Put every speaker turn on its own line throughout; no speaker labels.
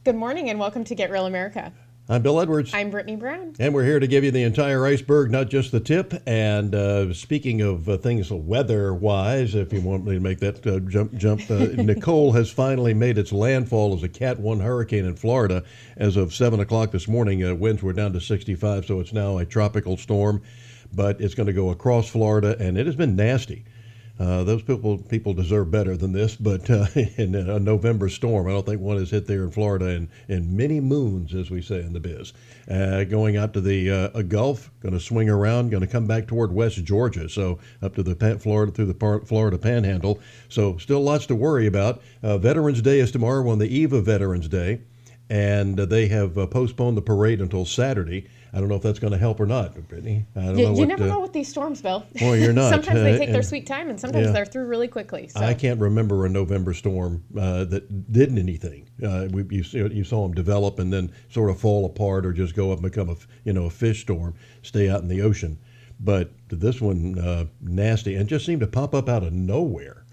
Good morning and welcome to Get Real America.
I'm Bill Edwards.
I'm Brittany Brown.
And we're here to give you the entire iceberg, not just the tip. And speaking of things weather-wise, if you want me to make that jump, Nicole has finally made its landfall as a Cat 1 hurricane in Florida. As of 7 o'clock this morning, winds were down to 65, so it's now a tropical storm. But it's going to go across Florida, and it has been nasty. Those people deserve better than this, but in a November storm, I don't think one has hit there in Florida in many moons, as we say in the biz. Going out to the Gulf, going to swing around, going to come back toward West Georgia, so up to the Florida through the Florida Panhandle. So still lots to worry about. Veterans Day is tomorrow, on the eve of Veterans Day, and they have postponed the parade until Saturday. I don't know if that's going to help or not, Brittany. I don't know.
You never know with these storms, Bill.
Well, you're not.
Sometimes they take their sweet time, and sometimes they're through really quickly. So.
I can't remember a November storm that didn't anything. You saw them develop and then sort of fall apart or just go up and become a fish storm, stay out in the ocean. But this one, nasty, and just seemed to pop up out of nowhere.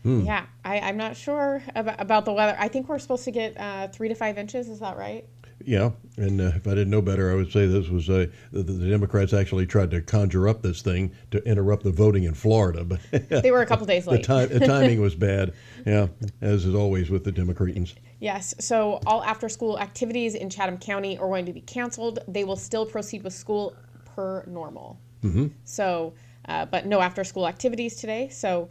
Yeah, I'm not sure about the weather. I think we're supposed to get 3 to 5 inches. Is that right?
Yeah, and if I didn't know better, I would say this was the Democrats actually tried to conjure up this thing to interrupt the voting in Florida, but
they were a couple days late.
The timing was bad, yeah, as is always with the Democrats.
Yes, so all after-school activities in Chatham County are going to be canceled. They will still proceed with school per normal. Mm-hmm. So, but no after-school activities today. So.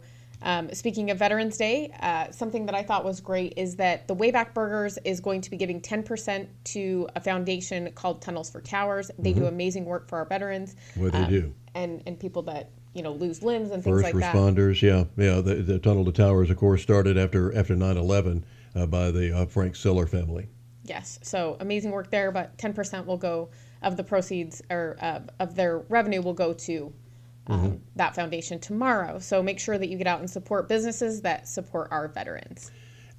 Speaking of Veterans Day, something that I thought was great is that the Wayback Burgers is going to be giving 10% to a foundation called Tunnels for Towers. They do amazing work for our veterans.
What they do.
And people that, lose limbs and things like that.
First responders, yeah. The Tunnel to Towers, of course, started after 9/11 by the Frank Siller family.
Yes, so amazing work there, but 10% will go of the proceeds or of their revenue will go to that foundation tomorrow. So make sure that you get out and support businesses that support our veterans.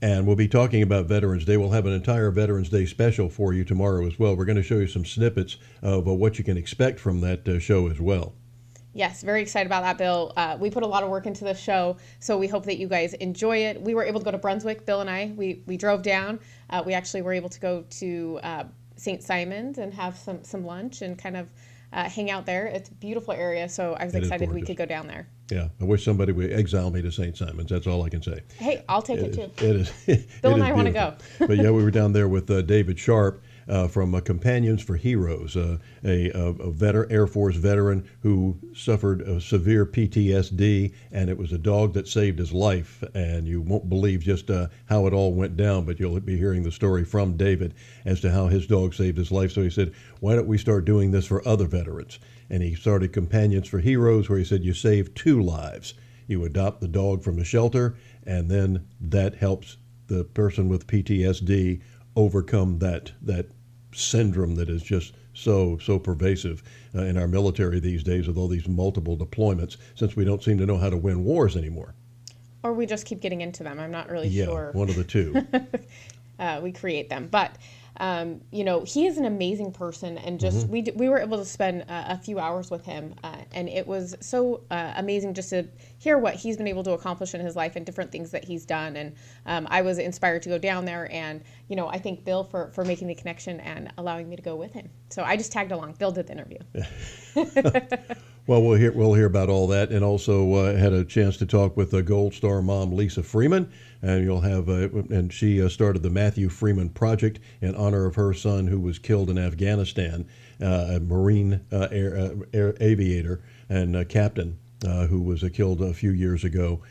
And we'll be talking about Veterans Day. We'll have an entire Veterans Day special for you tomorrow as well. We're going to show you some snippets of what you can expect from that show as well.
Yes, very excited about that, Bill. We put a lot of work into this show, so we hope that you guys enjoy it. We were able to go to Brunswick, Bill and I. We drove down. We actually were able to go to St. Simon's and have some lunch and kind of hang out there. It's a beautiful area, so I was excited we could go down there.
Yeah, I wish somebody would exile me to St. Simon's. That's all I can say.
Hey, I'll take it too.
It is.
Bill and I want to go.
But yeah, we were down there with David Sharp from Companions for Heroes, a Air Force veteran who suffered a severe PTSD, and it was a dog that saved his life. And you won't believe just how it all went down, but you'll be hearing the story from David as to how his dog saved his life. So he said, why don't we start doing this for other veterans? And he started Companions for Heroes, where he said you save 2 lives. You adopt the dog from a shelter, and then that helps the person with PTSD overcome that syndrome that is just so pervasive in our military these days with all these multiple deployments, since we don't seem to know how to win wars anymore.
Or we just keep getting into them. I'm not really sure.
Yeah, one of the two.
We create them. But, he is an amazing person. And just we were able to spend a few hours with him. And it was so amazing just to hear what he's been able to accomplish in his life and different things that he's done. And I was inspired to go down there. And, I thank Bill for making the connection and allowing me to go with him. So I just tagged along. Bill did the interview.
Well, we'll hear about all that, and also had a chance to talk with Gold Star mom Lisa Freeman, and you'll have and she started the Matthew Freeman Project in honor of her son who was killed in Afghanistan, a Marine aviator and captain who was killed a few years ago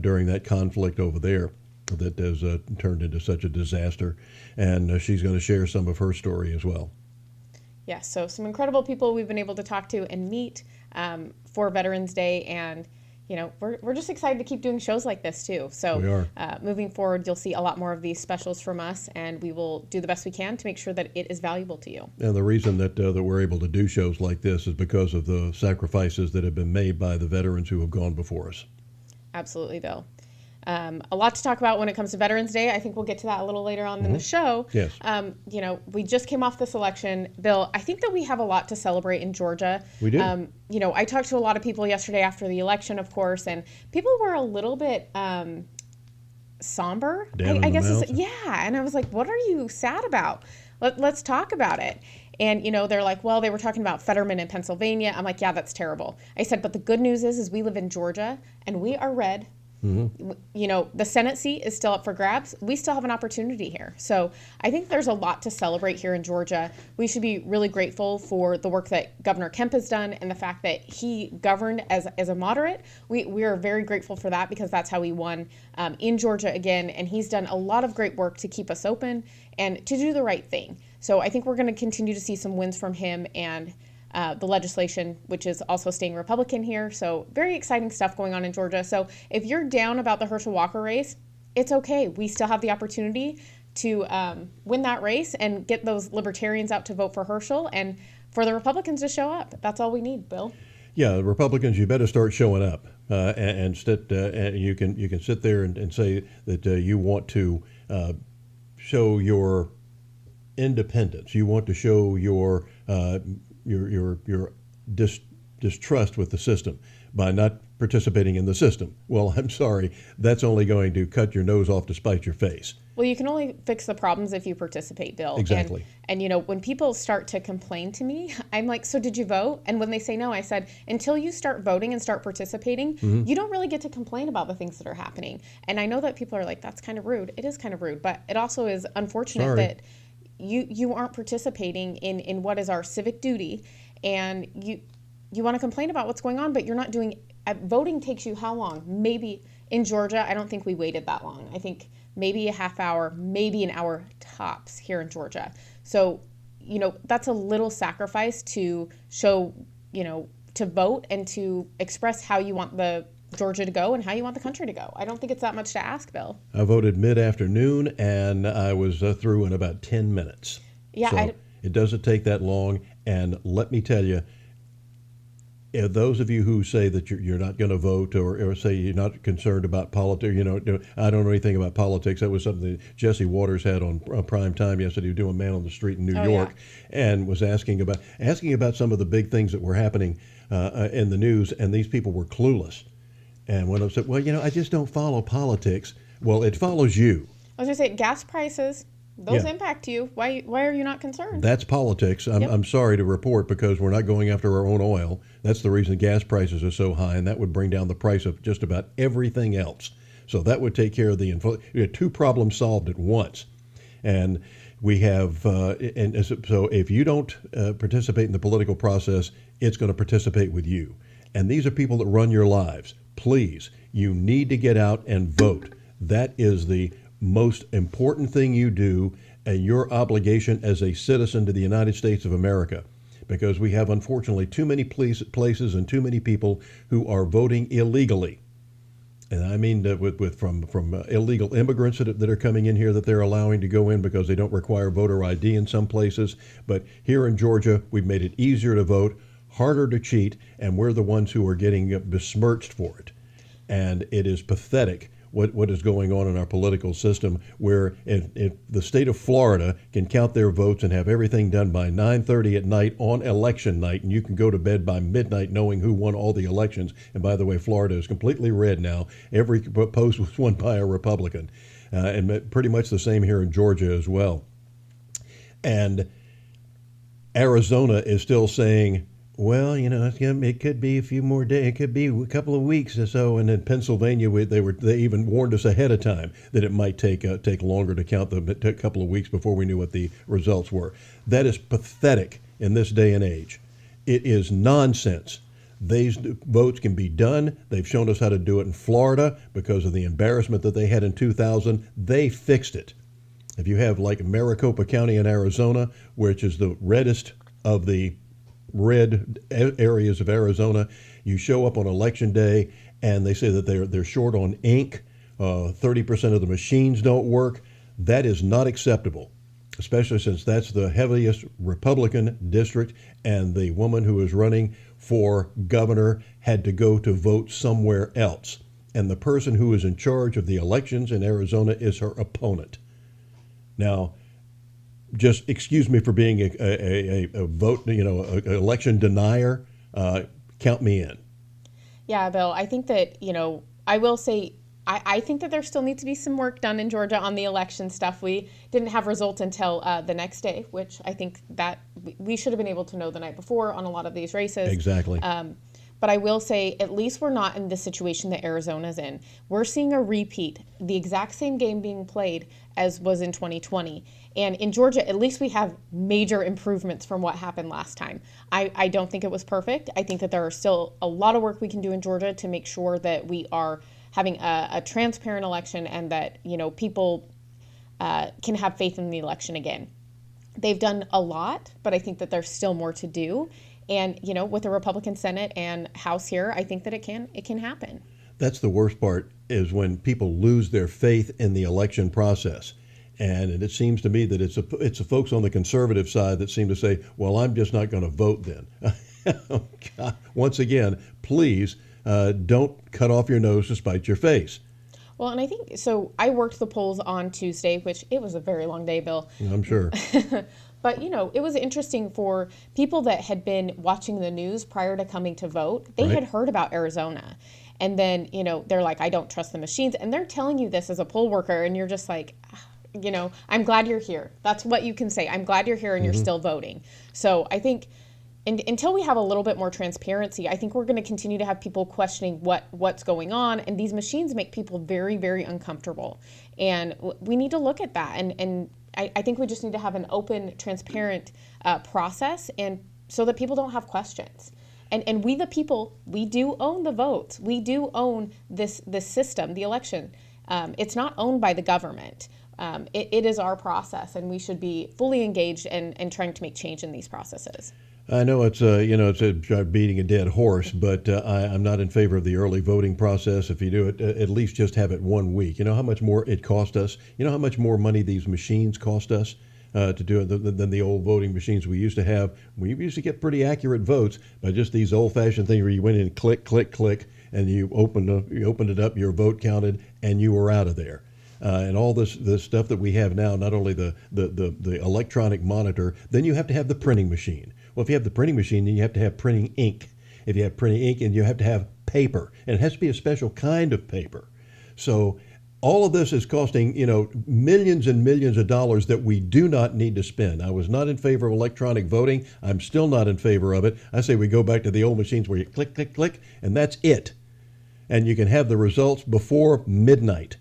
during that conflict over there that has turned into such a disaster, and she's going to share some of her story as well.
Yes, so some incredible people we've been able to talk to and meet for Veterans Day, and we're just excited to keep doing shows like this too. So
we are.
Moving forward, you'll see a lot more of these specials from us, and we will do the best we can to make sure that it is valuable to you.
And the reason that we're able to do shows like this is because of the sacrifices that have been made by the veterans who have gone before us.
Absolutely, Bill. A lot to talk about when it comes to Veterans Day. I think we'll get to that a little later on in the show.
Yes.
We just came off this election. Bill, I think that we have a lot to celebrate in Georgia.
We do.
I talked to a lot of people yesterday after the election, of course, and people were a little bit somber.
Down in
I
the
guess
mouth?
yeah. And I was like, what are you sad about? Let's talk about it. And they're like, well, they were talking about Fetterman in Pennsylvania. I'm like, yeah, that's terrible. I said, but the good news is we live in Georgia and we are red. The Senate seat is still up for grabs. We still have an opportunity here. So I think there's a lot to celebrate here in Georgia. We should be really grateful for the work that Governor Kemp has done and the fact that he governed as a moderate. We are very grateful for that because that's how we won in Georgia again. And he's done a lot of great work to keep us open and to do the right thing. So I think we're going to continue to see some wins from him and the legislation, which is also staying Republican here. So very exciting stuff going on in Georgia. So if you're down about the Herschel Walker race, it's okay. We still have the opportunity to win that race and get those libertarians out to vote for Herschel and for the Republicans to show up. That's all we need, Bill.
Yeah, the Republicans, you better start showing up, and you can sit there and say that you want to show your independence. You want to show your distrust with the system by not participating in the system. Well, I'm sorry, that's only going to cut your nose off to spite your face.
Well, you can only fix the problems if you participate, Bill.
Exactly.
And when people start to complain to me, I'm like, so did you vote? And when they say no, I said, until you start voting and start participating, you don't really get to complain about the things that are happening. And I know that people are like, that's kind of rude. It is kind of rude, but it also is unfortunate that you aren't participating in what is our civic duty, and you want to complain about what's going on, but you're not doing. Voting takes you how long? Maybe in Georgia, I don't think we waited that long. I think maybe a half hour, maybe an hour tops here in Georgia. So, that's a little sacrifice to show, to vote and to express how you want the Georgia to go and how you want the country to go. I don't think it's that much to ask, Bill.
I voted mid-afternoon, and I was through in about 10 minutes.
Yeah,
so it doesn't take that long. And let me tell you, those of you who say that you're not going to vote or say you're not concerned about politics, I don't know anything about politics. That was something that Jesse Waters had on prime time yesterday. He was doing Man on the Street in New York, and was asking about some of the big things that were happening in the news, and these people were clueless. And when I said, well, I just don't follow politics. Well, it follows you.
I was going to say, gas prices, those impact you. Why are you not concerned?
That's politics. I'm sorry to report, because we're not going after our own oil. That's the reason gas prices are so high, and that would bring down the price of just about everything else. So that would take care of the inflation. Two problems solved at once. And we have, and so if you don't participate in the political process, it's going to participate with you. And these are people that run your lives. Please, you need to get out and vote. That is the most important thing you do, and your obligation as a citizen to the United States of America, because we have, unfortunately, too many places and too many people who are voting illegally. And I mean from illegal immigrants that are coming in here that they're allowing to go in because they don't require voter ID in some places. But here in Georgia, we've made it easier to vote, harder to cheat, and we're the ones who are getting besmirched for it. And it is pathetic what is going on in our political system, where if the state of Florida can count their votes and have everything done by 9:30 at night on election night, and you can go to bed by midnight knowing who won all the elections. And by the way, Florida is completely red now. Every post was won by a Republican, and pretty much the same here in Georgia as well. And Arizona is still saying, well, it could be a few more days. It could be a couple of weeks or so. And in Pennsylvania, they even warned us ahead of time that it might take longer to count them. It took a couple of weeks before we knew what the results were. That is pathetic in this day and age. It is nonsense. These votes can be done. They've shown us how to do it in Florida because of the embarrassment that they had in 2000. They fixed it. If you have like Maricopa County in Arizona, which is the reddest of the red areas of Arizona, you show up on election day and they say that they're short on ink. 30% of the machines don't work. That is not acceptable, especially since that's the heaviest Republican district, and the woman who is running for governor had to go to vote somewhere else. And the person who is in charge of the elections in Arizona is her opponent. Now, just excuse me for being a vote, an election denier. Count me in.
Yeah, Bill, I think that, I will say I think that there still needs to be some work done in Georgia on the election stuff. We didn't have results until the next day, which I think that we should have been able to know the night before on a lot of these races.
Exactly.
But I will say, at least we're not in the situation that Arizona's in. We're seeing a repeat, the exact same game being played as was in 2020. And in Georgia, at least we have major improvements from what happened last time. I don't think it was perfect. I think that there are still a lot of work we can do in Georgia to make sure that we are having a transparent election and that, people can have faith in the election again. They've done a lot, but I think that there's still more to do. And, with the Republican Senate and House here, I think that it can happen.
That's the worst part, is when people lose their faith in the election process. And it seems to me that it's the folks on the conservative side that seem to say, well, I'm just not going to vote then. Oh, God. Once again, please don't cut off your nose to spite your face.
Well, and I think, so I worked the polls on Tuesday, which it was a very long day, Bill.
I'm sure.
But, it was interesting for people that had been watching the news prior to coming to vote. They had heard about Arizona. And then, they're like, I don't trust the machines. And they're telling you this as a poll worker. And you're just like, I'm glad you're here. That's what you can say. I'm glad you're here and you're still voting. So I think until we have a little bit more transparency, I think we're going to continue to have people questioning what's going on. And these machines make people very, very uncomfortable. And we need to look at that. And I think we just need to have an open, transparent process, and so that people don't have questions. And we, the people, we do own the votes. We do own this system, the election. It's not owned by the government. It is our process, and we should be fully engaged and trying to make change in these processes.
I know it's beating a dead horse, but I'm not in favor of the early voting process. If you do it, at least just have it 1 week. You know how much more it cost us? You know how much more money these machines cost us to do it than the old voting machines we used to have? We used to get pretty accurate votes by just these old-fashioned things where you went in, click, click, click, and you opened it up, your vote counted, and you were out of there. And all this stuff that we have now, not only the electronic monitor, then you have to have the printing machine. Well, if you have the printing machine, then you have to have printing ink. If you have printing ink, and you have to have paper, and it has to be a special kind of paper. So all of this is costing, millions and millions of dollars that we do not need to spend. I was not in favor of electronic voting. I'm still not in favor of it. I say we go back to the old machines where you click, click, click, and that's it. And you can have the results before midnight.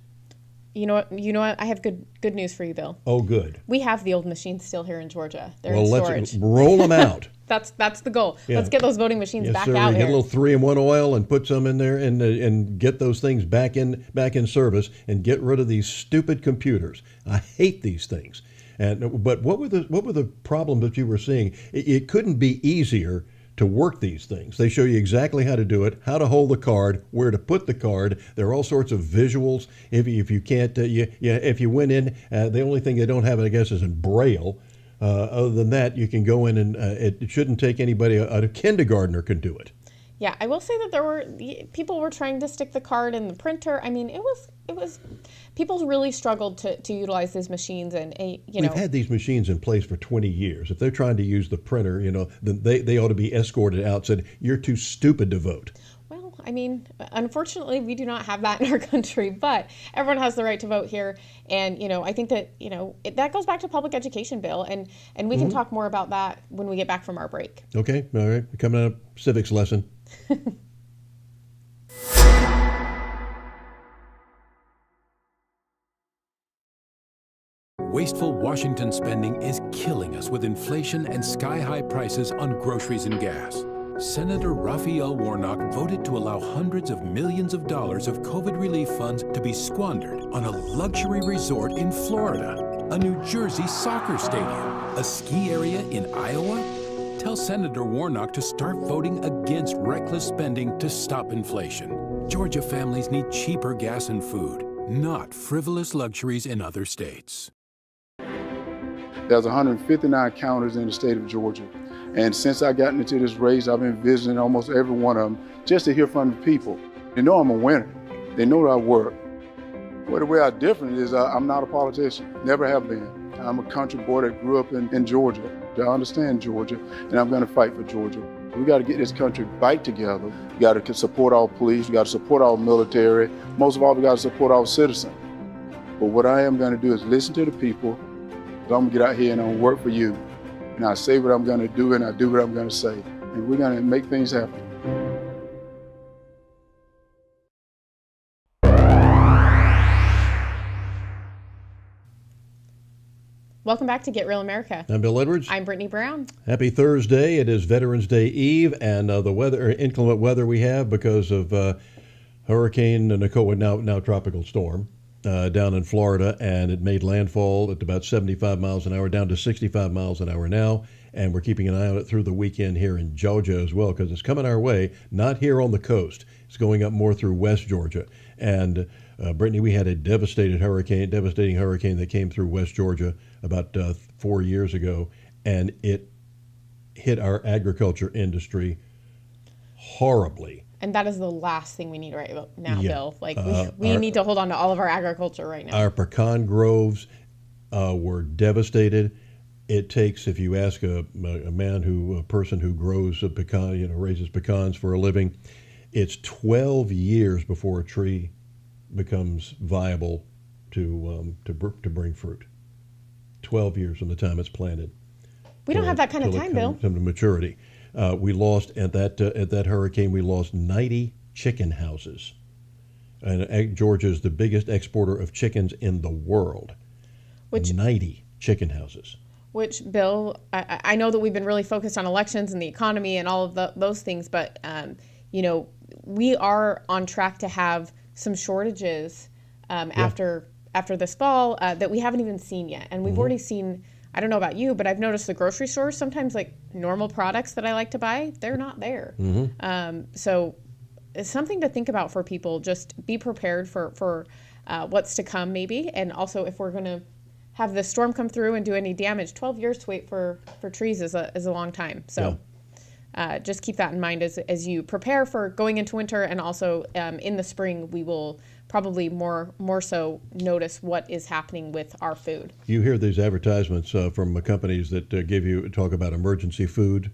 You know what? I have good news for you, Bill.
Oh, good.
We have the old machines still here in Georgia. They're
in
storage.
Let's roll them out.
That's the goal.
Yeah.
Let's get those voting machines back out
Get
here.
a little 3-in-1 oil and put some in there and get those things back in service and get rid of these stupid computers. I hate these things. But what were the problems that you were seeing? It couldn't be easier to work these things. They show you exactly how to do it, how to hold the card, where to put the card. There are all sorts of visuals. If you can't, if you went in, the only thing they don't have, I guess, is in Braille. Other than that, you can go in and it shouldn't take anybody. A kindergartner can do it.
Yeah, I will say that people were trying to stick the card in the printer. I mean, it was people really struggled to utilize these machines, and
We've had these machines in place for 20 years. If they're trying to use the printer, then they ought to be escorted out. Said you're too stupid to vote.
Well, I mean, unfortunately, we do not have that in our country, but everyone has the right to vote here, and I think that that goes back to public education, Bill, and we can talk more about that when we get back from our break.
Okay, all right, coming up, civics lesson.
Wasteful Washington spending is killing us with inflation and sky-high prices on groceries and gas. Senator Raphael Warnock voted to allow hundreds of millions of dollars of COVID relief funds to be squandered on a luxury resort in Florida, a New Jersey soccer stadium, a ski area in Iowa. Tell Senator Warnock to start voting against reckless spending to stop inflation. Georgia families need cheaper gas and food, not frivolous luxuries in other states.
There's 159 counties in the state of Georgia. And since I got into this race, I've been visiting almost every one of them just to hear from the people. They know I'm a winner. They know that I work. Well, the way I'm different is I'm not a politician, never have been. I'm a country boy that grew up in Georgia. I understand Georgia, and I'm going to fight for Georgia. We got to get this country back together. We got to support our police. We got to support our military. Most of all, we got to support our citizens. But what I am going to do is listen to the people. I'm going to get out here and I'm going to work for you. And I say what I'm going to do, and I do what I'm going to say. And we're going to make things happen.
Welcome back to Get Real America.
I'm Bill Edwards.
I'm Brittany Brown.
Happy Thursday. It is Veterans Day Eve, and the weather, inclement weather we have because of Hurricane Nicole, now tropical storm, down in Florida, and it made landfall at about 75 miles an hour, down to 65 miles an hour now, and we're keeping an eye on it through the weekend here in Georgia as well, because it's coming our way, not here on the coast. It's going up more through West Georgia. And Brittany, we had a devastating hurricane that came through West Georgia about 4 years ago, and it hit our agriculture industry horribly.
And that is the last thing we need right now,
Yeah.
Bill. Like we need to hold on to all of our agriculture right now.
Our pecan groves were devastated. It takes, if you ask a person who grows a pecan, raises pecans for a living, it's 12 years before a tree becomes viable to bring fruit. 12 years from the time it's planted.
We don't have that kind of time, Bill.
Come to maturity. We lost at that hurricane. We lost 90 chicken houses, and Georgia is the biggest exporter of chickens in the world. 90 chicken houses.
Which, Bill, I know that we've been really focused on elections and the economy and all of those things, but we are on track to have some shortages after this fall that we haven't even seen yet, and we've already seen. I don't know about you, but I've noticed the grocery stores, sometimes like normal products that I like to buy, they're not there. So it's something to think about for people. Just be prepared for what's to come maybe. And also if we're going to have the storm come through and do any damage, 12 years to wait for trees is a long time. So just keep that in mind as you prepare for going into winter, and also in the spring we will probably more so notice what is happening with our food.
You hear these advertisements from companies that talk about emergency food.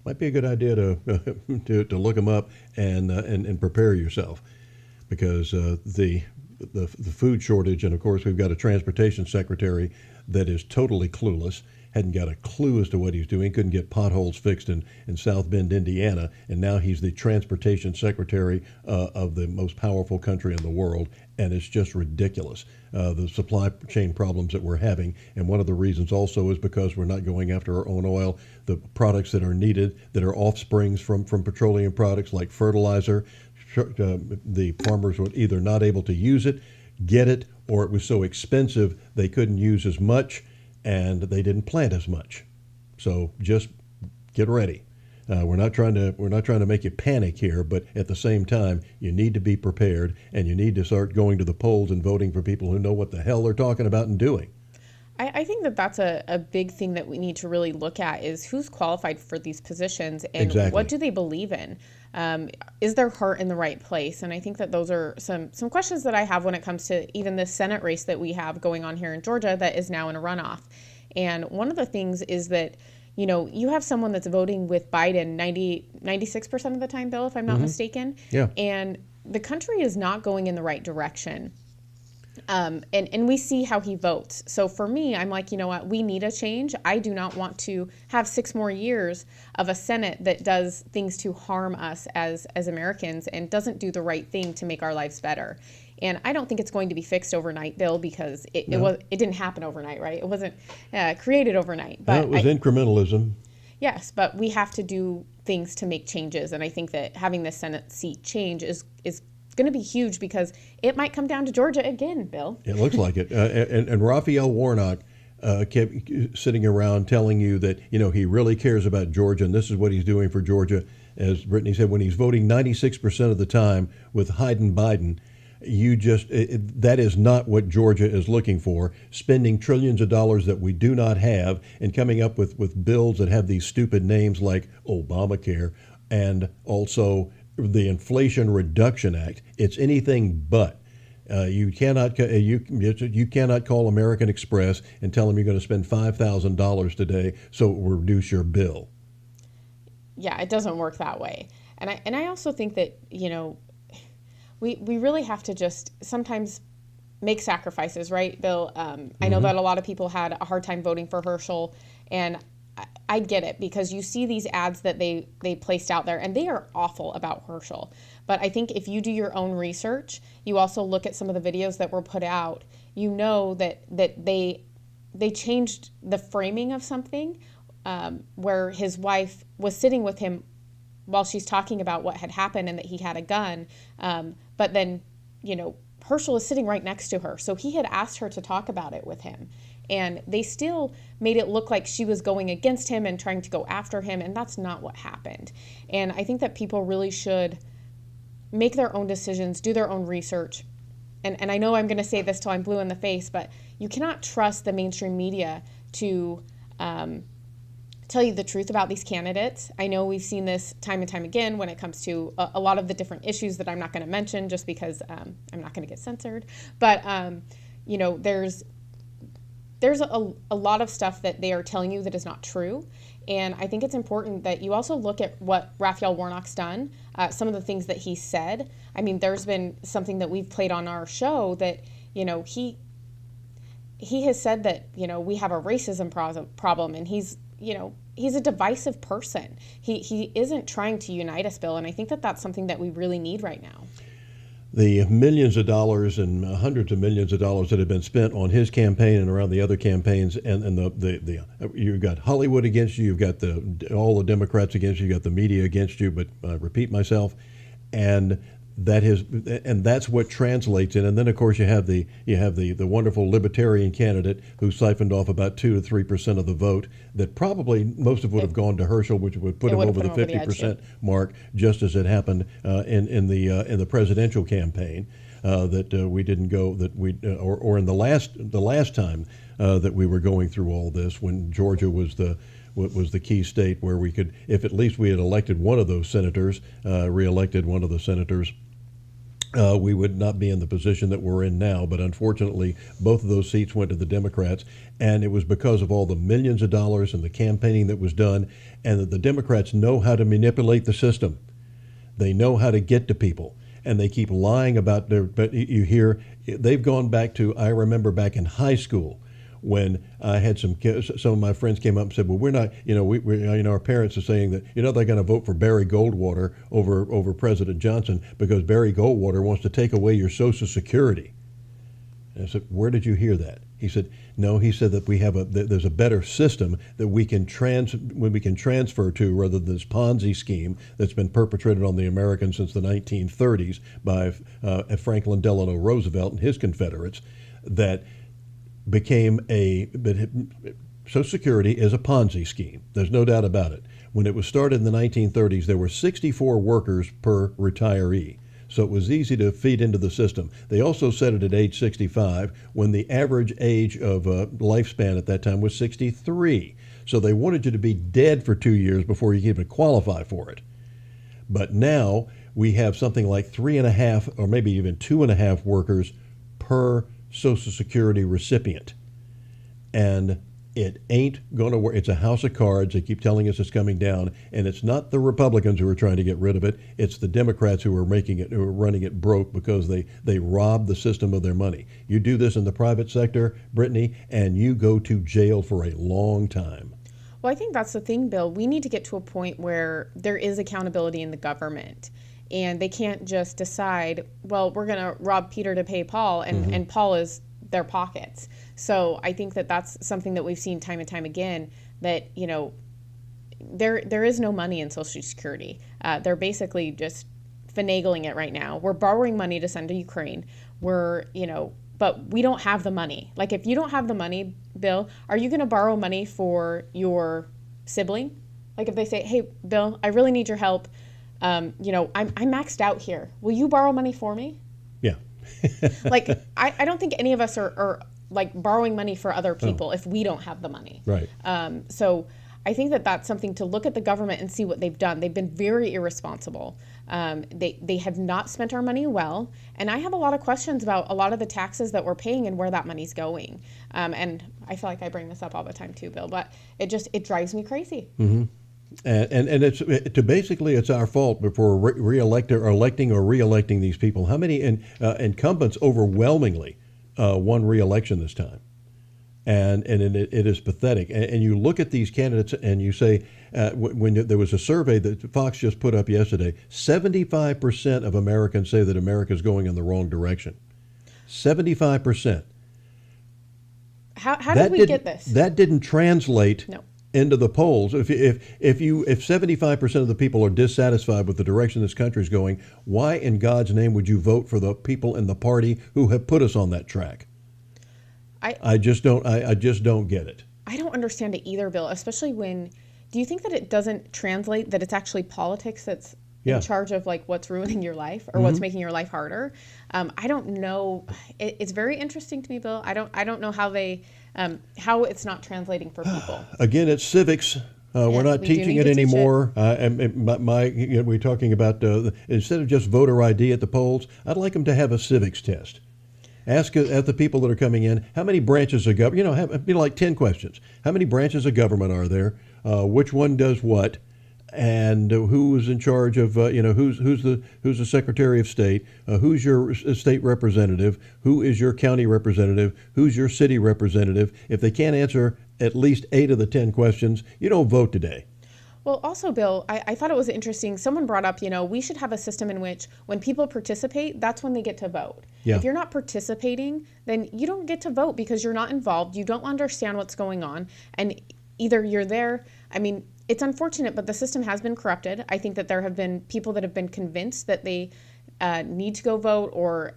Might be a good idea to look them up and prepare yourself, because the food shortage, and of course we've got a transportation secretary that is totally clueless. Hadn't got a clue as to what he's doing, couldn't get potholes fixed in South Bend, Indiana, and now he's the transportation secretary of the most powerful country in the world, and it's just ridiculous, the supply chain problems that we're having. And one of the reasons also is because we're not going after our own oil. The products that are needed, that are offsprings from petroleum products like fertilizer, the farmers were either not able to use it, get it, or it was so expensive they couldn't use as much, and they didn't plant as much. So just get ready. We're not trying to make you panic here, but at the same time, you need to be prepared, and you need to start going to the polls and voting for people who know what the hell they're talking about and doing.
I think that's a big thing that we need to really look at, is who's qualified for these positions, and what do they believe in? Is their heart in the right place? And I think that those are some questions that I have when it comes to even this Senate race that we have going on here in Georgia that is now in a runoff. And one of the things is that, you have someone that's voting with Biden 96% of the time, Bill, if I'm not mistaken.
Yeah.
And the country is not going in the right direction. And we see how he votes. So for me, I'm like, you know what? We need a change. I do not want to have 6 more years of a Senate that does things to harm us as Americans and doesn't do the right thing to make our lives better. And I don't think it's going to be fixed overnight, Bill, because it didn't happen overnight, right? It wasn't created overnight. But
it was incrementalism.
Yes, but we have to do things to make changes. And I think that having the Senate seat change is going to be huge, because it might come down to Georgia again, Bill.
It looks like it. And Raphael Warnock kept sitting around telling you that, he really cares about Georgia, and this is what he's doing for Georgia. As Brittany said, when he's voting 96% of the time with Biden, that is not what Georgia is looking for, spending trillions of dollars that we do not have, and coming up with bills that have these stupid names like Obamacare, and also the Inflation Reduction Act. It's anything but. You cannot you cannot call American Express and tell them you're going to spend $5,000 today, so it will reduce your bill.
Yeah, it doesn't work that way. And I also think that, we really have to just sometimes make sacrifices, right, Bill? I know that a lot of people had a hard time voting for Herschel, and I get it, because you see these ads that they placed out there, and they are awful about Herschel. But I think if you do your own research, you also look at some of the videos that were put out, you know that they changed the framing of something, where his wife was sitting with him while she's talking about what had happened and that he had a gun. But then, Herschel is sitting right next to her. So he had asked her to talk about it with him. And they still made it look like she was going against him and trying to go after him. And that's not what happened. And I think that people really should make their own decisions, do their own research. And I know I'm going to say this till I'm blue in the face, but you cannot trust the mainstream media to tell you the truth about these candidates. I know we've seen this time and time again when it comes to a lot of the different issues that I'm not going to mention just because I'm not going to get censored. But, there's a lot of stuff that they are telling you that is not true. And I think it's important that you also look at what Raphael Warnock's done, some of the things that he said. I mean, there's been something that we've played on our show that, he has said that, we have a racism problem, and he's a divisive person. He isn't trying to unite us, Bill, and I think that that's something that we really need right now.
The millions of dollars and hundreds of millions of dollars that have been spent on his campaign and around the other campaigns, and the you've got Hollywood against you, you've got all the Democrats against you, you've got the media against you. But I repeat myself, and that's what translates in. And then of course you have the wonderful libertarian candidate who siphoned off about 2 to 3% of the vote. That probably most of would have gone to Herschel, which would put him over the 50% mark, just as it happened in the presidential campaign. That we didn't go, that we or in the last time that we were going through all this, when Georgia was the key state where we could, if at least we had elected one of those senators, reelected one of the senators, we would not be in the position that we're in now. But unfortunately, both of those seats went to the Democrats, and it was because of all the millions of dollars and the campaigning that was done, and that the Democrats know how to manipulate the system. They know how to get to people, and they keep lying about their, but you hear, they've gone back to, I remember back in high school, when I had some of my friends came up and said, well, we're not, our parents are saying that, they're going to vote for Barry Goldwater over President Johnson because Barry Goldwater wants to take away your Social Security. And I said, where did you hear that? He said, no, he said that there's a better system that we can transfer to, rather than this Ponzi scheme that's been perpetrated on the Americans since the 1930s by Franklin Delano Roosevelt and his Confederates, that became Social Security is a Ponzi scheme. There's no doubt about it. When it was started in the 1930s, there were 64 workers per retiree. So it was easy to feed into the system. They also set it at age 65, when the average age of lifespan at that time was 63. So they wanted you to be dead for 2 years before you could even qualify for it. But now we have something like 3.5 or maybe even 2.5 workers per Social Security recipient. And it ain't going to work. It's a house of cards. They keep telling us it's coming down, and it's not the Republicans who are trying to get rid of it. It's the Democrats who are running it broke because they rob the system of their money. You do this in the private sector, Brittany, and you go to jail for a long time.
Well, I think that's the thing, Bill. We need to get to a point where there is accountability in the government. And they can't just decide, well, we're going to rob Peter to pay Paul, and Paul is their pockets. So I think that that's something that we've seen time and time again, that, there is no money in Social Security. They're basically just finagling it right now. We're borrowing money to send to Ukraine. But we don't have the money. Like, if you don't have the money, Bill, are you going to borrow money for your sibling? Like, if they say, hey, Bill, I really need your help. I'm maxed out here. Will you borrow money for me?
Yeah.
Like, I don't think any of us are like borrowing money for other people if we don't have the money.
Right.
So I think that that's something to look at the government and see what they've done. They've been very irresponsible. They have not spent our money well, and I have a lot of questions about a lot of the taxes that we're paying and where that money's going. And I feel like I bring this up all the time too, Bill, but it drives me crazy.
Mm-hmm. And it's our fault before electing or re-electing these people. How many incumbents overwhelmingly won re-election this time? And it is pathetic. And you look at these candidates and you say, when there was a survey that Fox just put up yesterday, 75% of Americans say that America is going in the wrong direction. 75%.
How did we get this?
That didn't translate into the polls. If 75% of the people are dissatisfied with the direction this country is going, why in God's name would you vote for the people in the party who have put us on that track? I just don't get it.
I don't understand it either, Bill, especially when, do you think that it doesn't translate that it's actually politics that's in charge of like what's ruining your life or what's making your life harder? I don't know. It's very interesting to me, Bill. I don't know how how it's not translating for people.
Again, it's civics. We're not teaching it anymore. We're talking about instead of just voter ID at the polls, I'd like them to have a civics test. Ask at the people that are coming in, how many branches of government, like 10 questions. How many branches of government are there? Which one does what? And who is in charge of, who's the Secretary of State? Who's your state representative? Who is your county representative? Who's your city representative? If they can't answer at least 8 of the 10 questions, you don't vote today.
Well, also, Bill, I thought it was interesting. Someone brought up, we should have a system in which when people participate, that's when they get to vote. Yeah. If you're not participating, then you don't get to vote because you're not involved. You don't understand what's going on. And either you're there, it's unfortunate, but the system has been corrupted. I think that there have been people that have been convinced that they need to go vote, or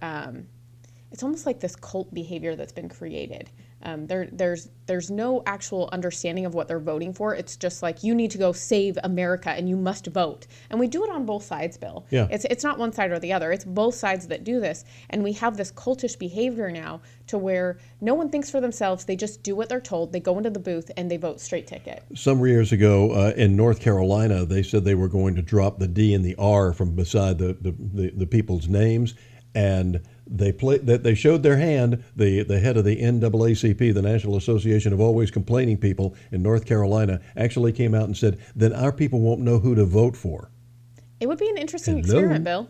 it's almost like this cult behavior that's been created. There's no actual understanding of what they're voting for. It's just like, you need to go save America and you must vote. And we do it on both sides, Bill.
Yeah.
It's not one side or the other. It's both sides that do this. And we have this cultish behavior now to where no one thinks for themselves. They just do what they're told. They go into the booth and they vote straight ticket.
Some years ago in North Carolina, they said they were going to drop the D and the R from beside the people's names. And they showed their hand. The head of the NAACP, the National Association of Always Complaining People in North Carolina, actually came out and said, then our people won't know who to vote for.
It would be an interesting experiment, Bill.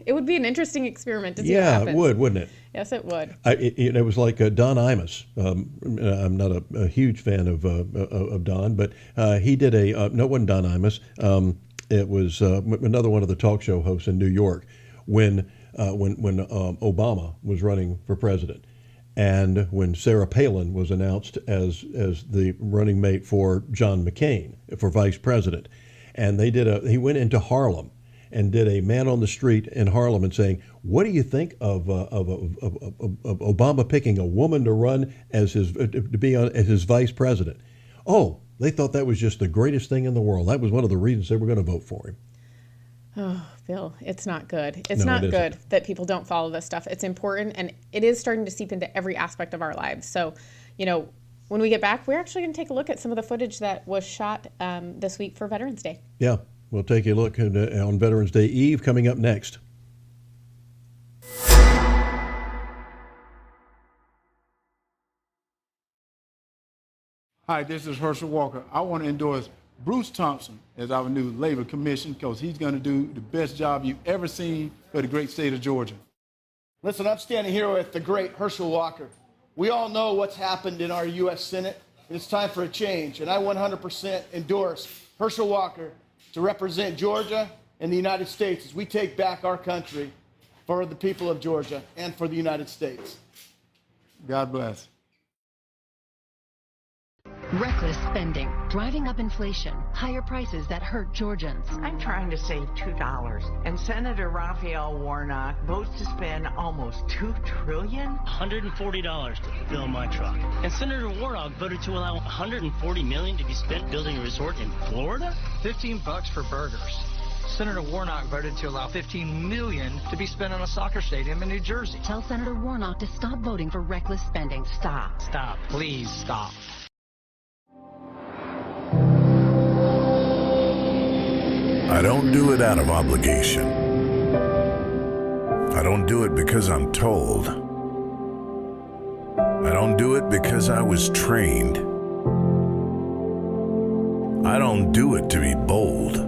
It would be an interesting experiment to see what happens.
Yeah, it would, wouldn't it?
Yes, it would.
It was like Don Imus. I'm not a huge fan of Don, but he did no, it wasn't Don Imus. It was another one of the talk show hosts in New York when Obama was running for president, and when Sarah Palin was announced as the running mate for John McCain for vice president, and he went into Harlem and did a man on the street in Harlem and saying, "What do you think of Obama picking a woman to run as his vice president?" Oh, they thought that was just the greatest thing in the world. That was one of the reasons they were going to vote for him.
Oh, Bill, it's not good. It's not good that people don't follow this stuff. It's important, and it is starting to seep into every aspect of our lives. So, when we get back, we're actually going to take a look at some of the footage that was shot this week for Veterans Day.
Yeah, we'll take a look on Veterans Day Eve coming up next.
Hi, this is Herschel Walker. I want to endorse Bruce Thompson as our new Labor Commission because he's going to do the best job you've ever seen for the great state of Georgia.
Listen, I'm standing here with the great Herschel Walker. We all know what's happened in our U.S. Senate. It's time for a change, and I 100% endorse Herschel Walker to represent Georgia and the United States as we take back our country for the people of Georgia and for the United States.
God bless.
Reckless spending, driving up inflation, higher prices that hurt Georgians.
I'm trying to save $2, and Senator Raphael Warnock votes to spend almost $2 trillion.
$140 to fill my truck. And Senator Warnock voted to allow $140 million to be spent building a resort in Florida?
$15 for burgers. Senator Warnock voted to allow $15 million to be spent on a soccer stadium in New Jersey.
Tell Senator Warnock to stop voting for reckless spending. Stop.
Stop. Please stop.
I don't do it out of obligation. I don't do it because I'm told. I don't do it because I was trained. I don't do it to be bold.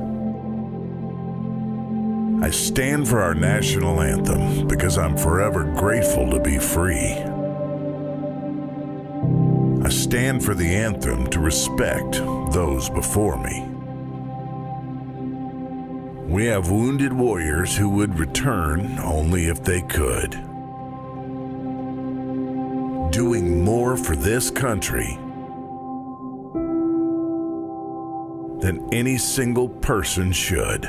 I stand for our national anthem because I'm forever grateful to be free. I stand for the anthem to respect those before me. We have wounded warriors who would return only if they could. Doing more for this country than any single person should.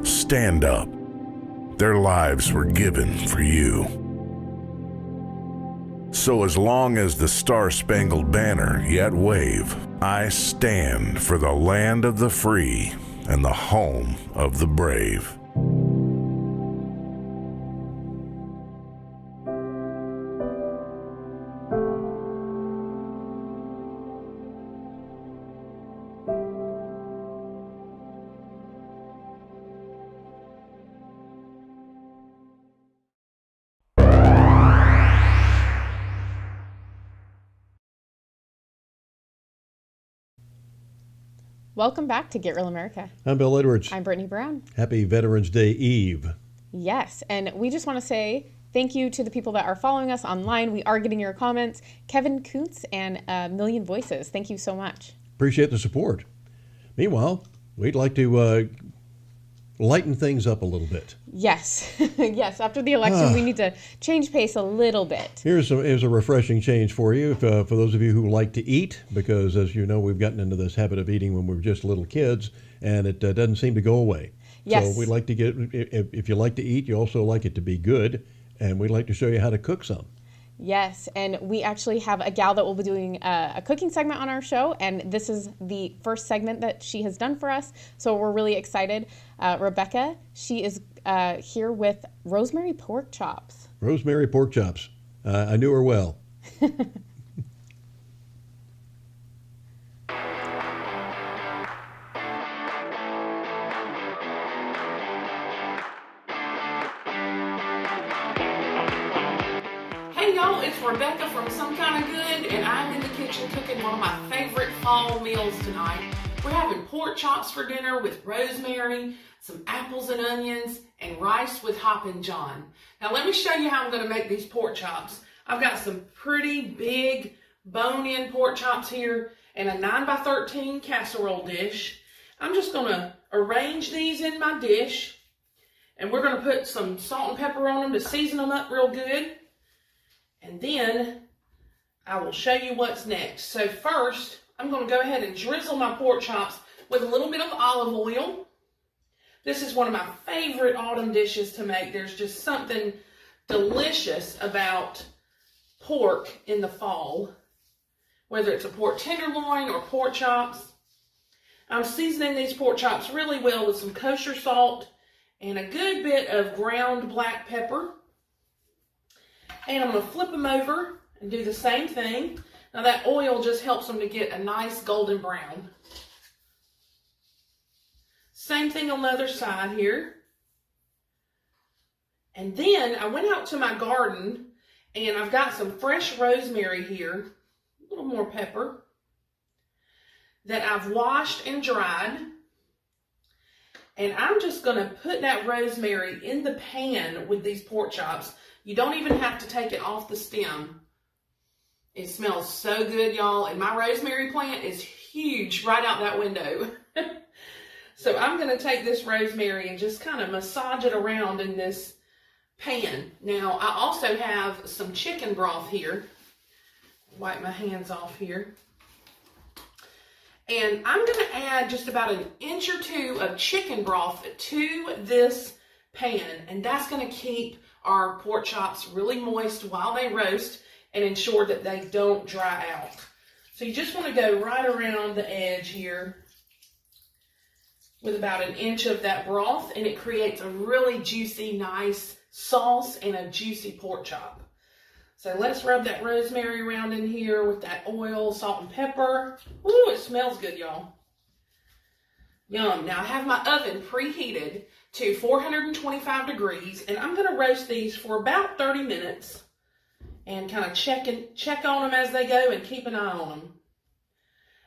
Stand up. Their lives were given for you. So as long as the Star-Spangled Banner yet wave, I stand for the land of the free and the home of the brave.
Welcome back to Get Real America.
I'm Bill Edwards.
I'm Brittany Brown.
Happy Veterans Day Eve.
Yes, and we just want to say thank you to the people that are following us online. We are getting your comments. Kevin Kuntz and A Million Voices, thank you so much.
Appreciate the support. Meanwhile, we'd like to lighten things up a little bit.
Yes, yes. After the election, we need to change pace a little bit.
Here's a refreshing change for you, for those of you who like to eat, because as you know, we've gotten into this habit of eating when we were just little kids, and it doesn't seem to go away.
Yes.
So we'd like to get, if you like to eat, you also like it to be good, and we'd like to show you how to cook some.
Yes, and we actually have a gal that will be doing a cooking segment on our show, and this is the first segment that she has done for us, so we're really excited. Rebecca, she is here with rosemary pork chops.
Rosemary pork chops. I knew her well.
Hey y'all, it's Rebecca from Some Kind of Good, and I'm in the kitchen cooking one of my favorite fall meals tonight. We're having pork chops for dinner with rosemary, some apples and onions, and rice with Hoppin' John. Now let me show you how I'm going to make these pork chops. I've got some pretty big bone-in pork chops here and a 9x13 casserole dish. I'm just going to arrange these in my dish, and we're going to put some salt and pepper on them to season them up real good. And then I will show you what's next. So first, I'm going to go ahead and drizzle my pork chops with a little bit of olive oil. This is one of my favorite autumn dishes to make. There's just something delicious about pork in the fall, whether it's a pork tenderloin or pork chops. I'm seasoning these pork chops really well with some kosher salt and a good bit of ground black pepper. And I'm going to flip them over and do the same thing. Now that oil just helps them to get a nice golden brown. Same thing on the other side here. And then I went out to my garden and I've got some fresh rosemary here, a little more pepper, that I've washed and dried. And I'm just going to put that rosemary in the pan with these pork chops. You don't even have to take it off the stem. It smells so good, y'all. And my rosemary plant is huge right out that window. So I'm going to take this rosemary and just kind of massage it around in this pan. Now, I also have some chicken broth here. Wipe my hands off here. And I'm going to add just about an inch or two of chicken broth to this pan. And that's going to keep our pork chops really moist while they roast and ensure that they don't dry out. So you just want to go right around the edge here with about an inch of that broth, and it creates a really juicy, nice sauce and a juicy pork chop. So let's rub that rosemary around in here with that oil, salt, and pepper. Ooh, it smells good, y'all. Yum. Now I have my oven preheated to 425 degrees, and I'm going to roast these for about 30 minutes and kind of check on them as they go and keep an eye on them.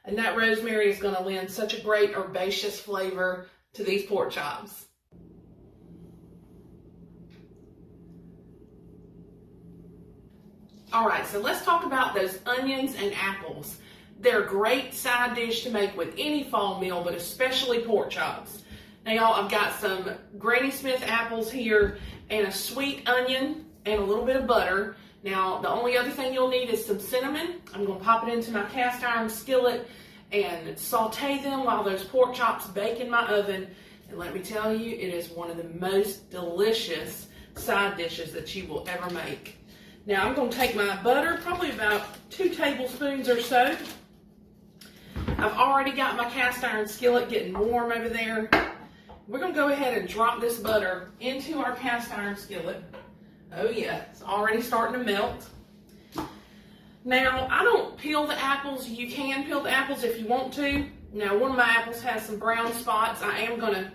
And that rosemary is going to lend such a great herbaceous flavor to these pork chops. All right, so let's talk about those onions and apples. They're a great side dish to make with any fall meal, but especially pork chops. Now, y'all, I've got some Granny Smith apples here and a sweet onion and a little bit of butter. Now, the only other thing you'll need is some cinnamon. I'm going to pop it into my cast iron skillet and saute them while those pork chops bake in my oven. And let me tell you, it is one of the most delicious side dishes that you will ever make. Now, I'm going to take my butter, probably about 2 tablespoons or so. I've already got my cast iron skillet getting warm over there. We're going to go ahead and drop this butter into our cast iron skillet. Oh yeah, it's already starting to melt. Now, I don't peel the apples. You can peel the apples if you want to. Now, one of my apples has some brown spots. I am going to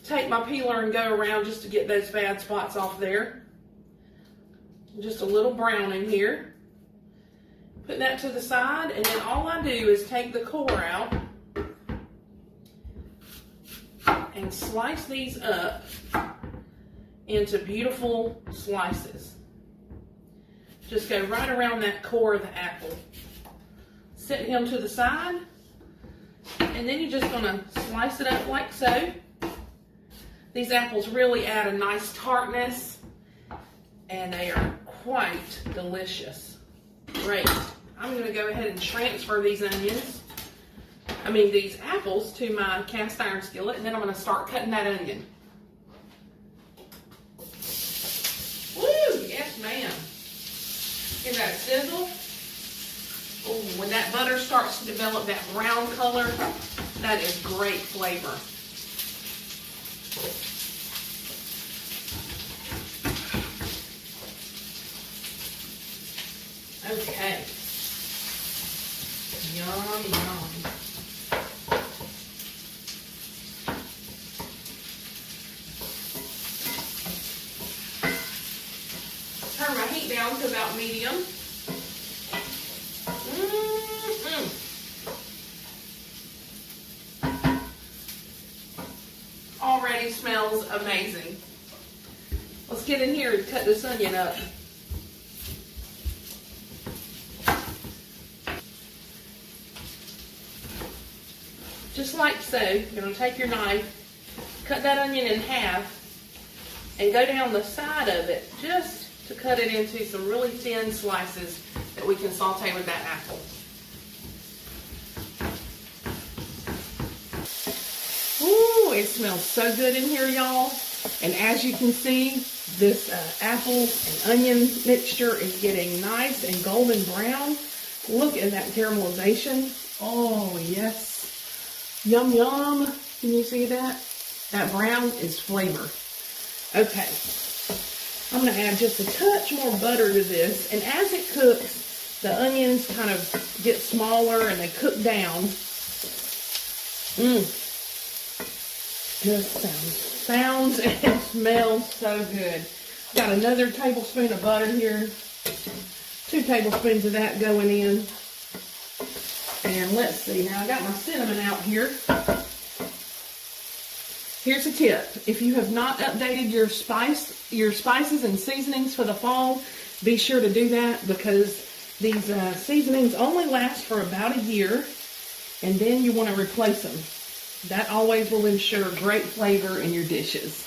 take my peeler and go around just to get those bad spots off there. Just a little brown in here. Put that to the side, and then all I do is take the core out and slice these up into beautiful slices. Just go right around that core of the apple. Set him to the side, and then you're just going to slice it up like so. These apples really add a nice tartness, and they are quite delicious. Great. I'm going to go ahead and transfer these these apples to my cast iron skillet, and then I'm going to start cutting that onion. Woo! Yes, ma'am. Give that a sizzle. Ooh, when that butter starts to develop that brown color, that is great flavor. Okay. Yum, yum. Turn my heat down to about medium. Already smells amazing. Let's get in here and cut this onion up. Just like so. You're going to take your knife, cut that onion in half, and go down the side of it just to cut it into some really thin slices that we can saute with that apple. Ooh, it smells so good in here, y'all. And as you can see, this apple and onion mixture is getting nice and golden brown. Look at that caramelization. Oh, yes. Yum, yum. Can you see that? That brown is flavor. Okay. I'm going to add just a touch more butter to this. And as it cooks, the onions kind of get smaller and they cook down. Just sounds and smells so good. Got another tablespoon of butter here. 2 tablespoons of that going in. And let's see, now I got my cinnamon out here. Here's a tip. If you have not updated your spices and seasonings for the fall, be sure to do that, because these seasonings only last for about a year, and then you want to replace them. That always will ensure great flavor in your dishes.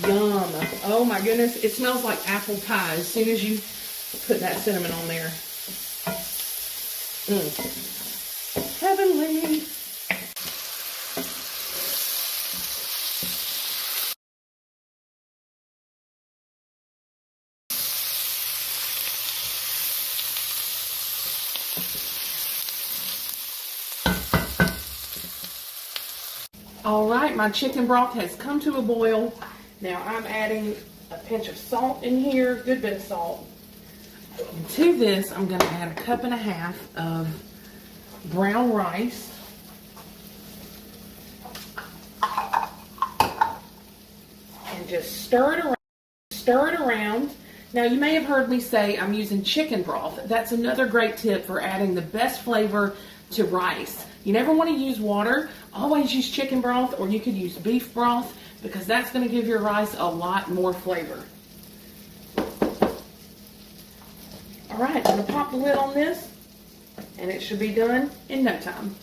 Yum. Oh my goodness, it smells like apple pie as soon as you put that cinnamon on there. Heavenly. All right, my chicken broth has come to a boil. Now I'm adding a pinch of salt in here, a good bit of salt. And to this, I'm going to add 1.5 cups of brown rice. just stir it around. Now you may have heard me say I'm using chicken broth. That's another great tip for adding the best flavor to rice. You never want to use water. Always use chicken broth, or you could use beef broth, because that's going to give your rice a lot more flavor. All right, I'm going to pop the lid on this, and it should be done in no time.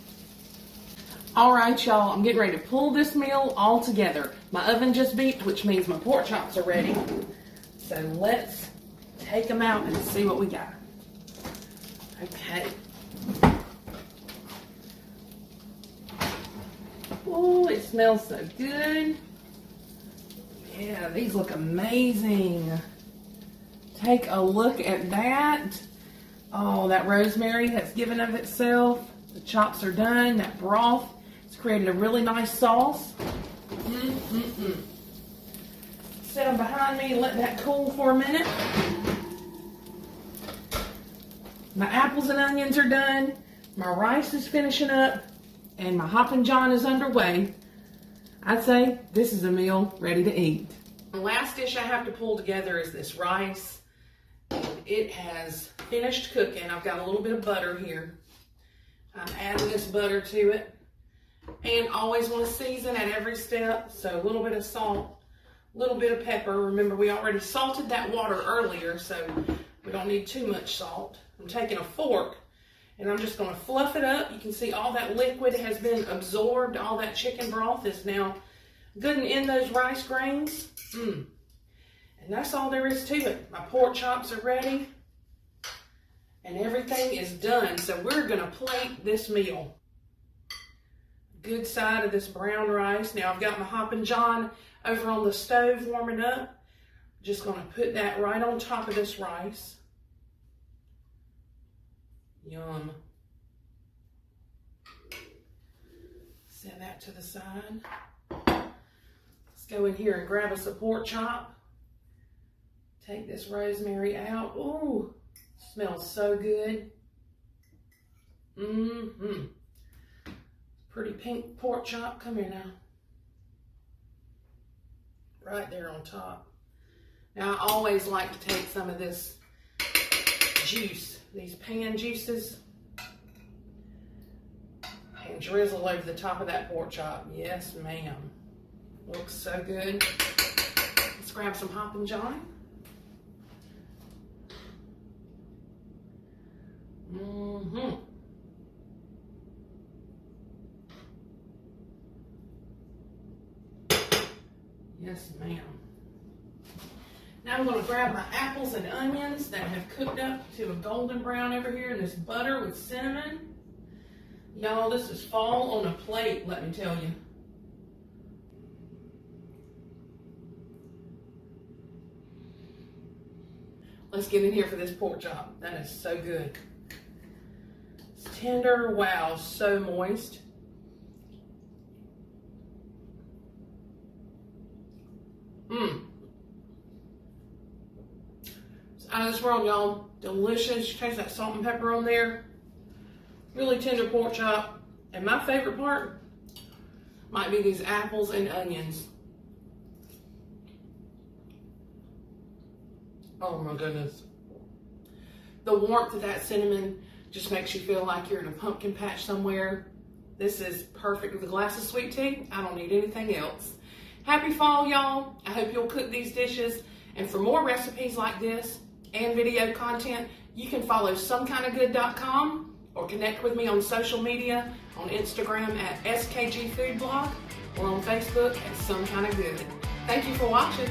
All right, y'all, I'm getting ready to pull this meal all together. My oven just beeped, which means my pork chops are ready. So let's take them out and see what we got. Okay. Oh, it smells so good. Yeah, these look amazing. Take a look at that. Oh, that rosemary has given of itself. The chops are done. That broth has created a really nice sauce. Set them behind me and let that cool for a minute. My apples and onions are done. My rice is finishing up. And my Hoppin' John is underway. I'd say this is a meal ready to eat. The last dish I have to pull together is this rice. It has finished cooking. I've got a little bit of butter here. I'm adding this butter to it. And always want to season at every step. So a little bit of salt, a little bit of pepper. Remember, we already salted that water earlier, so we don't need too much salt. I'm taking a fork and I'm just going to fluff it up. You can see all that liquid has been absorbed. All that chicken broth is now good and in those rice grains. And that's all there is to it. My pork chops are ready. And everything is done. So we're going to plate this meal. Good side of this brown rice. Now I've got my Hoppin' John over on the stove warming up. Just going to put that right on top of this rice. Yum. Set that to the side. Let's go in here and grab us a pork chop. Take this rosemary out. Ooh, smells so good. Pretty pink pork chop. Come here now. Right there on top. Now I always like to take some of this juice, these pan juices, and drizzle over the top of that pork chop. Yes, ma'am. Looks so good. Let's grab some Hoppin' John. Yes, ma'am. Now I'm going to grab my apples and onions that have cooked up to a golden brown over here in this butter with cinnamon. Y'all, this is fall on a plate, let me tell you. Let's get in here for this pork chop. That is so good. It's tender. Wow, so moist. It's out of this world, y'all. Delicious. You taste that salt and pepper on there. Really tender pork chop. And my favorite part might be these apples and onions. Oh my goodness. The warmth of that cinnamon just makes you feel like you're in a pumpkin patch somewhere. This is perfect with a glass of sweet tea. I don't need anything else. Happy fall, y'all. I hope you'll cook these dishes. And for more recipes like this and video content, you can follow somekindofgood.com or connect with me on social media, on Instagram at SKG Food Blog or on Facebook at Some Kind of Good. Thank you for watching.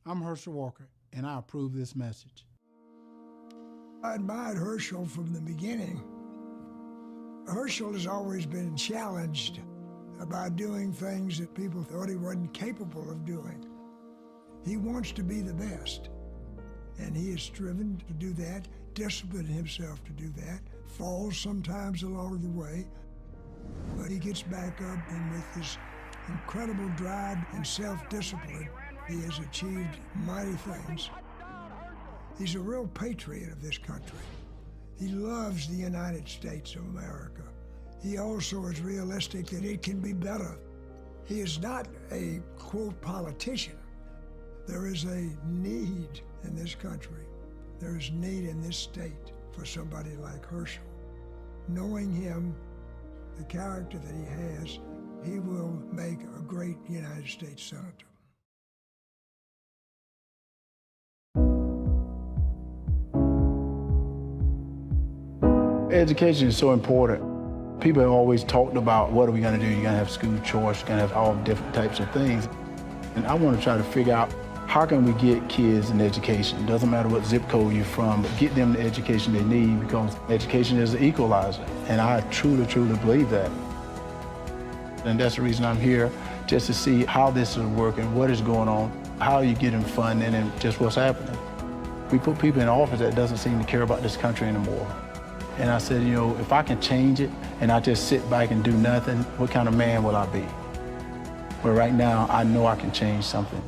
I'm Herschel Walker, and I approve this message.
I admired Herschel from the beginning. Herschel has always been challenged about doing things that people thought he wasn't capable of doing. He wants to be the best. and he is striven to do that, discipline himself to do that, falls sometimes along the way, but he gets back up, and with his incredible drive and self-discipline, he has achieved mighty things. He's a real patriot of this country. He loves the United States of America. He also is realistic that it can be better. He is not a, quote, politician. There is a need in this country. There is need in this state for somebody like Herschel. Knowing him, the character that he has, he will make a great United States Senator.
Education is so important. People have always talked about, what are we going to do? You're going to have school choice, you're going to have all different types of things. And I want to try to figure out, how can we get kids an education? It doesn't matter what zip code you're from, but get them the education they need, because education is an equalizer. And I truly, truly believe that. And that's the reason I'm here, just to see how this is working, what is going on, how you get them funding, and just what's happening. We put people in office that doesn't seem to care about this country anymore. And I said, you know, if I can change it and I just sit back and do nothing, what kind of man will I be? But right now, I know I can change something.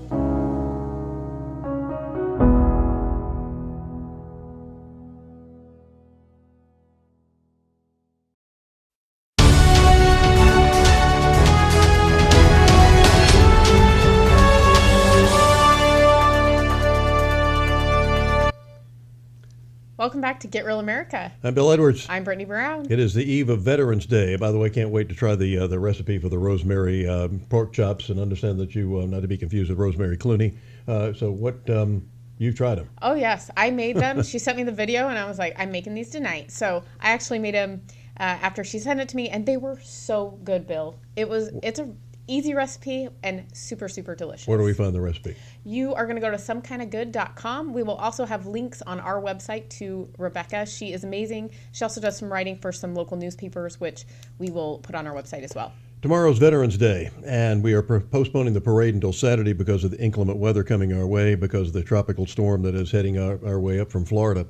Welcome back to Get Real America.
I'm Bill Edwards.
I'm Brittany Brown.
It is the eve of Veterans Day. By the way, can't wait to try the recipe for the rosemary pork chops, and understand that you, not to be confused with Rosemary Clooney. So what, you've tried them?
Oh, yes. I made them. She sent me the video, and I was like, I'm making these tonight. So I actually made them after she sent it to me, and they were so good, Bill. It's a easy recipe and super, super delicious.
Where do we find the recipe?
You are going to go to somekindofgood.com. We will also have links on our website to Rebecca. She is amazing. She also does some writing for some local newspapers, which we will put on our website as well.
Tomorrow's Veterans Day, and we are postponing the parade until Saturday because of the inclement weather coming our way, because of the tropical storm that is heading our way up from Florida.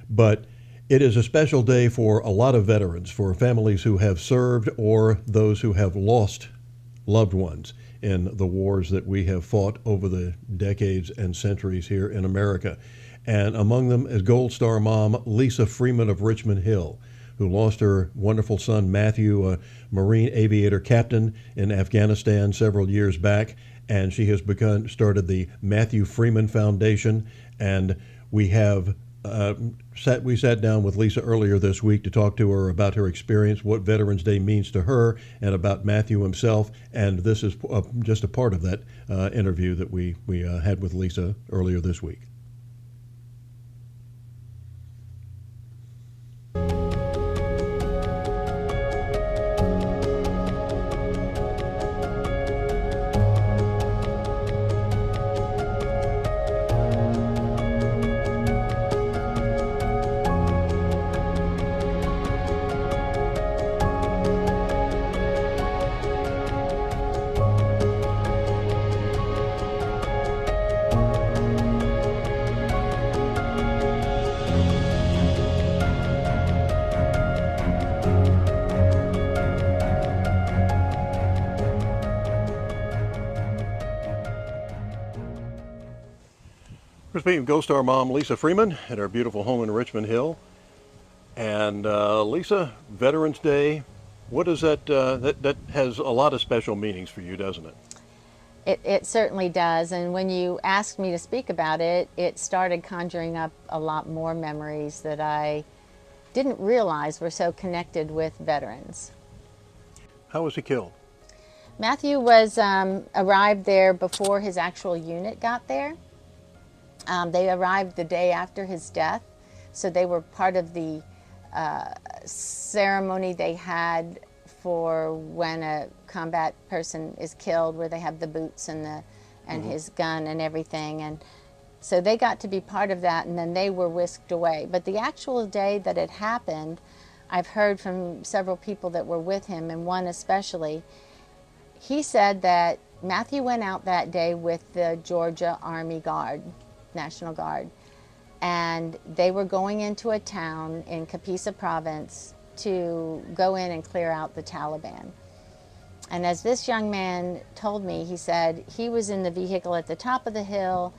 But it is a special day for a lot of veterans, for families who have served or those who have lost loved ones in the wars that we have fought over the decades and centuries here in America. And among them is Gold Star mom Lisa Freeman of Richmond Hill, who lost her wonderful son Matthew, a Marine aviator captain in Afghanistan several years back. And she has started the Matthew Freeman Foundation. And we have sat down with Lisa earlier this week to talk to her about her experience, what Veterans Day means to her, and about Matthew himself. And this is just a part of that interview that we had with Lisa earlier this week. We're speaking of Gold Star mom Lisa Freeman at our beautiful home in Richmond Hill. And Lisa, Veterans Day, what is that? That has a lot of special meanings for you, doesn't it?
It certainly does. And when you asked me to speak about it, it started conjuring up a lot more memories that I didn't realize were so connected with veterans.
How was he killed?
Matthew was arrived there before his actual unit got there. They arrived the day after his death, so they were part of the ceremony they had for when a combat person is killed, where they have the boots and his gun and everything. And so they got to be part of that, and then they were whisked away. But the actual day that it happened, I've heard from several people that were with him, and one especially, he said that Matthew went out that day with the Georgia Army Guard, National Guard, and they were going into a town in Kapisa province to go in and clear out the Taliban. And as this young man told me, he said he was in the vehicle at the top of the hill.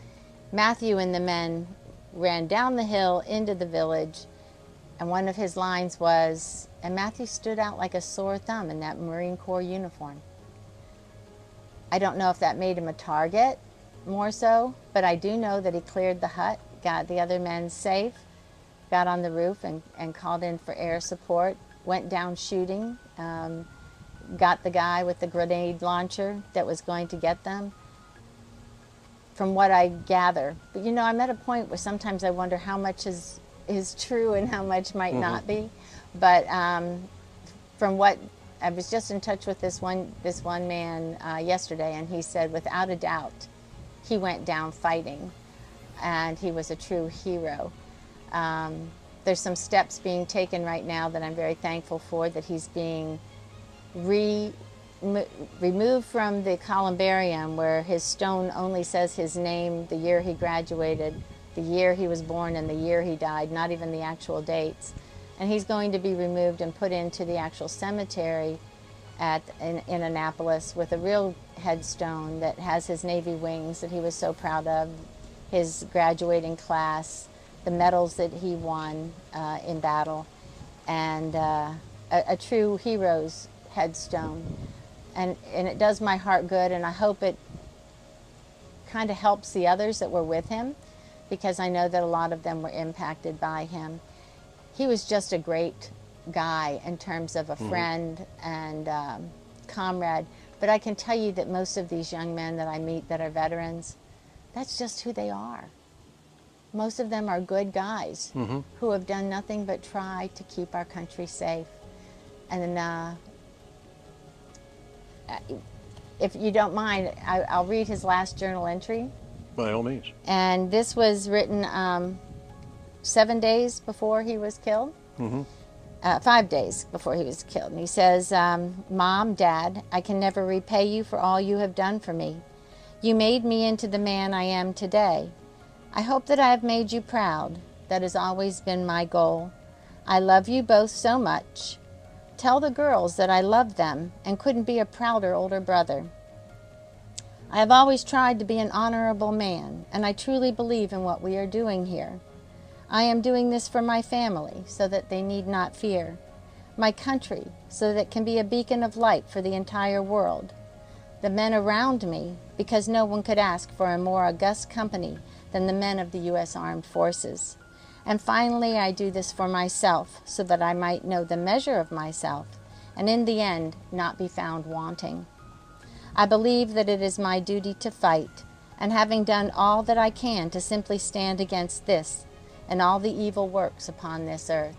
Matthew and the men ran down the hill into the village, and one of his lines was, and Matthew stood out like a sore thumb in that Marine Corps uniform. I don't know if that made him a target more so, but I do know that he cleared the hut, got the other men safe, got on the roof and called in for air support, went down shooting, got the guy with the grenade launcher that was going to get them, from what I gather. But you know, I'm at a point where sometimes I wonder how much is true and how much might not be. But from what, I was just in touch with this one man yesterday, and he said without a doubt he went down fighting, and he was a true hero. There's some steps being taken right now that I'm very thankful for, that he's being removed from the columbarium, where his stone only says his name, the year he graduated, the year he was born, and the year he died, not even the actual dates. And he's going to be removed and put into the actual cemetery in Annapolis with a real headstone that has his Navy wings that he was so proud of, his graduating class, the medals that he won in battle, and a true hero's headstone. And it does my heart good, and I hope it kind of helps the others that were with him, because I know that a lot of them were impacted by him. He was just a great guy in terms of a friend and comrade, but I can tell you that most of these young men that I meet that are veterans, that's just who they are. Most of them are good guys who have done nothing but try to keep our country safe. And if you don't mind, I'll read his last journal entry.
By all means.
And this was written 7 days before he was killed. 5 days before he was killed. And he says, Mom, Dad, I can never repay you for all you have done for me. You made me into the man I am today. I hope that I have made you proud. That has always been my goal. I love you both so much. Tell the girls that I love them and couldn't be a prouder older brother. I have always tried to be an honorable man, and I truly believe in what we are doing here. I am doing this for my family so that they need not fear, my country so that it can be a beacon of light for the entire world, the men around me because no one could ask for a more august company than the men of the U.S. Armed Forces. And finally, I do this for myself so that I might know the measure of myself and in the end not be found wanting. I believe that it is my duty to fight, and having done all that I can to simply stand against this and all the evil works upon this earth.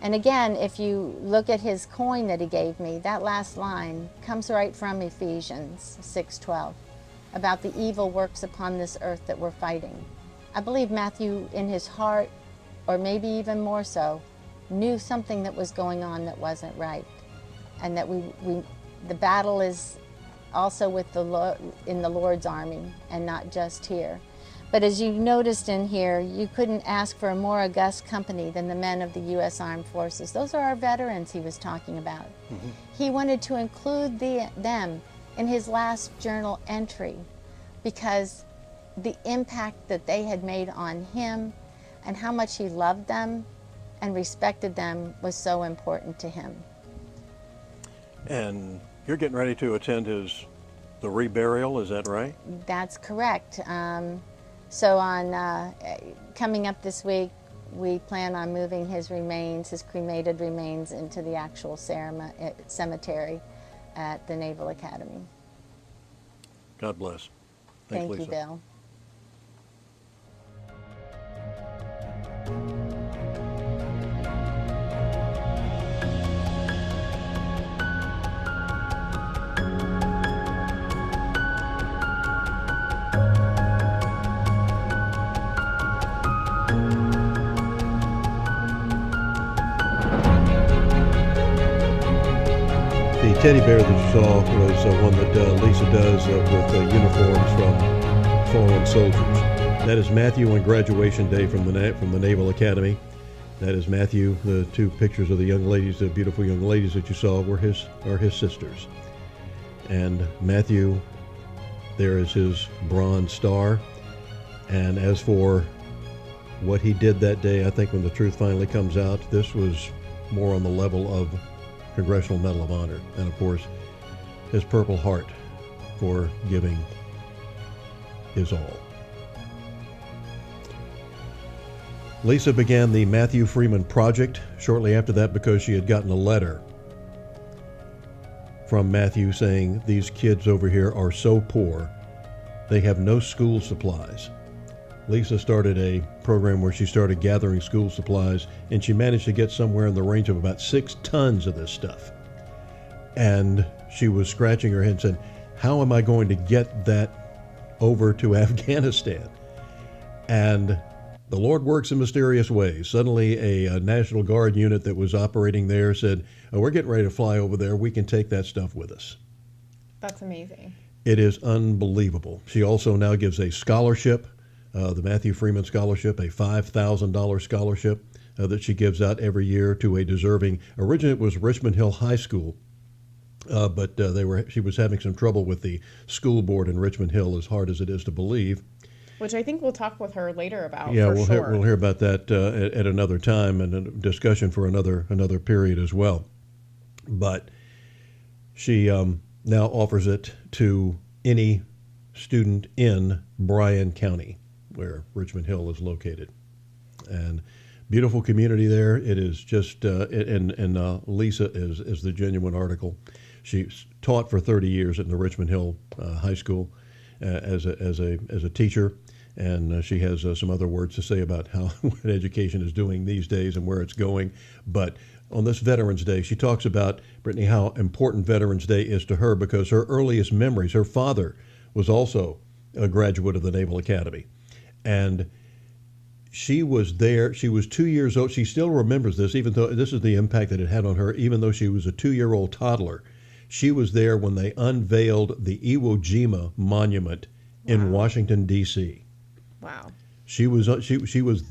And again, if you look at his coin that he gave me, that last line comes right from Ephesians 6:12, about the evil works upon this earth that we're fighting. I believe Matthew, in his heart, or maybe even more so, knew something that was going on that wasn't right, and that the battle is also with in the Lord's army and not just here. But as you noticed in here, you couldn't ask for a more august company than the men of the U.S. Armed Forces. Those are our veterans he was talking about. He wanted to include them in his last journal entry because the impact that they had made on him and how much he loved them and respected them was so important to him.
And you're getting ready to attend the reburial, is that right?
That's correct. So on coming up this week, we plan on moving his remains, his cremated remains, into the actual cemetery at the Naval Academy.
God bless.
Thank
Lisa.
you, Bill.
The teddy bear that you saw was one that Lisa does with uniforms from fallen soldiers. That is Matthew on graduation day from the Naval Academy. That is Matthew. The two pictures of the young ladies, the beautiful young ladies that you saw, are his sisters. And Matthew, there is his Bronze Star. And as for what he did that day, I think when the truth finally comes out, this was more on the level of Congressional Medal of Honor. And of course, his Purple Heart for giving his all. Lisa began the Matthew Freeman Project shortly after that because she had gotten a letter from Matthew saying, these kids over here are so poor, they have no school supplies. Lisa started a program where she started gathering school supplies, and she managed to get somewhere in the range of about 6 tons of this stuff. And she was scratching her head and said, how am I going to get that over to Afghanistan? And the Lord works in mysterious ways. Suddenly, a National Guard unit that was operating there said, oh, we're getting ready to fly over there. We can take that stuff with us.
That's amazing.
It is unbelievable. She also now gives a scholarship, the Matthew Freeman Scholarship, a $5,000 scholarship that she gives out every year to a deserving. Originally, it was Richmond Hill High School, but she was having some trouble with the school board in Richmond Hill, as hard as it is to believe.
Which I think we'll talk with her later about.
Yeah,
we'll
hear about that at another time, and a discussion for another period as well. But she now offers it to any student in Bryan County, where Richmond Hill is located. And beautiful community there. It is just, and Lisa is the genuine article. She taught for 30 years at the Richmond Hill High School as a teacher. And she has some other words to say about how what education is doing these days and where it's going. But on this Veterans Day, she talks about, Brittany, how important Veterans Day is to her because her earliest memories, her father was also a graduate of the Naval Academy. And she was there. She was 2 years old. She still remembers this, even though this is the impact that it had on her, even though she was a 2-year-old toddler. She was there when they unveiled the Iwo Monument in Washington, D.C. Wow. She was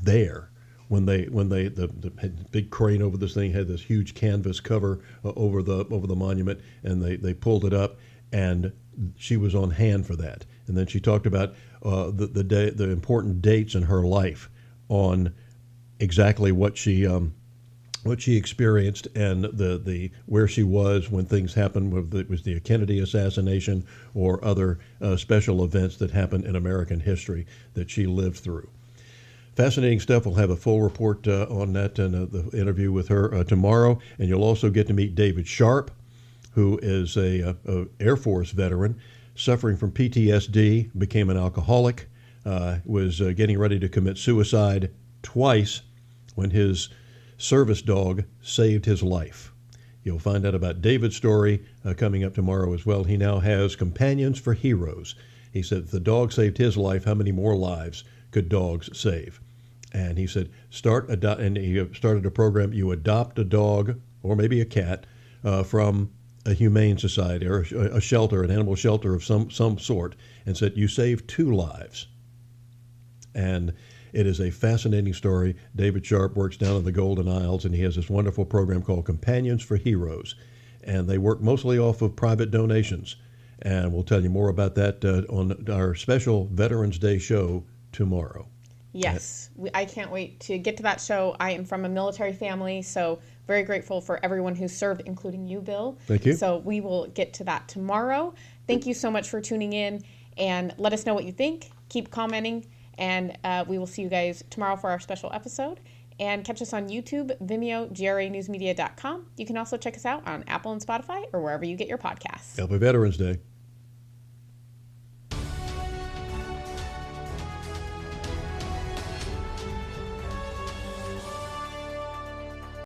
there when the big crane over this thing had this huge canvas cover over the monument, and they pulled it up, and she was on hand for that. And then she talked about the important dates in her life on exactly what she experienced and the where she was when things happened, whether it was the Kennedy assassination or other special events that happened in American history that she lived through. Fascinating stuff. We'll have a full report on that and the interview with her tomorrow. And you'll also get to meet David Sharp, who is a Air Force veteran suffering from PTSD, became an alcoholic, was getting ready to commit suicide twice when his service dog saved his life. You'll find out about David's story coming up tomorrow as well. He now has Companions for Heroes. He said if the dog saved his life, how many more lives could dogs save? And he said, and he started a program. You adopt a dog or maybe a cat from a humane society or a shelter, an animal shelter of some sort, and said you save 2 lives. And it is a fascinating story. David Sharp works down in the Golden Isles, and he has this wonderful program called Companions for Heroes. And they work mostly off of private donations. And we'll tell you more about that on our special Veterans Day show tomorrow.
Yes, I can't wait to get to that show. I am from a military family, so very grateful for everyone who served, including you, Bill.
Thank you.
So we will get to that tomorrow. Thank you so much for tuning in, and let us know what you think. Keep commenting. And we will see you guys tomorrow for our special episode. And catch us on YouTube, Vimeo, GRAnewsmedia.com. You can also check us out on Apple and Spotify or wherever you get your podcasts.
Happy Veterans Day.